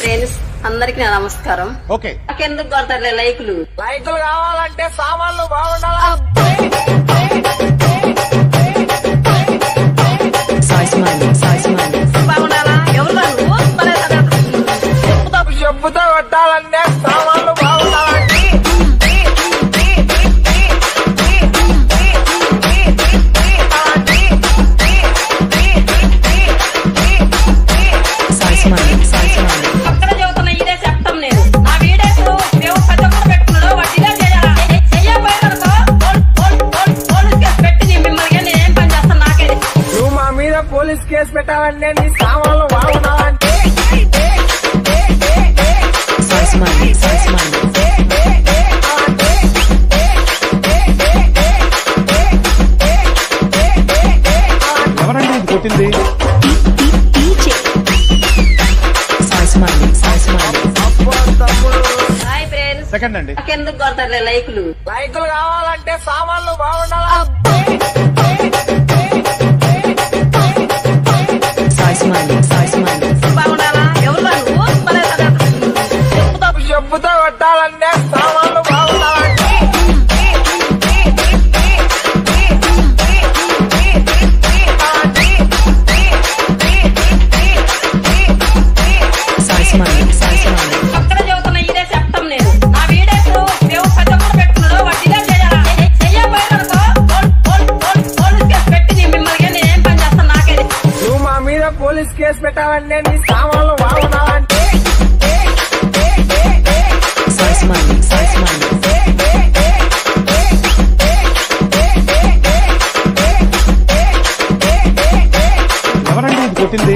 Friends అందరికి నా నమస్కారం. ఓకే, ఎందుకు కొడతారులే లైకులు కావాలంటే సామాన్లు బాగుండాలి. బాగుండాలా? ఎవరు చెప్పుతో కొట్టాలంటే సామాన్లు బాగుండాలండి. అక్కడ చదువుతున్న ఇదే చెప్తాం. నేను నా వీడియోస్ మేము ప్రతి ఒక్కరు పెట్టుకున్నాడు వడ్డీలో చెయ్యబోయేదనుకో పోలీస్ కేసు పెట్టి మిమ్మల్ని నేనేం పని చేస్తాను నాకే. నువ్వు మా మీద పోలీస్ కేసు పెట్టాలంటే నీ సామాన్లు బాగుండాలంటే ఎవరండి ఇది కొట్టింది? హాయ్ ఫ్రెండ్స్, సెకండ్ అండి. ఎందుకు కొడతారులే లైకులు కావాలంటే సామాన్లు బాగుండాలి. బాగుండాలా? ఎవరు చెప్పుతో కొట్టాలంటే సామాన్లు బాగుండాలండి. అక్కడ చదువుతున్న ఇదే చెప్తాం. నేను నా వీడియోస్ మేము ప్రతి ఒక్కరు పెట్టుకున్నాడు వడ్డీలో చెయ్యబోయేదనుకో పోలీస్ కేసు పెట్టి మిమ్మల్ని నేనేం పని చేస్తాను నాకే. నువ్వు మా మీద పోలీస్ కేసు పెట్టాలంటే నీ సామాన్లు బాగుండాలంటే ఎవరండి ఇది కొట్టింది?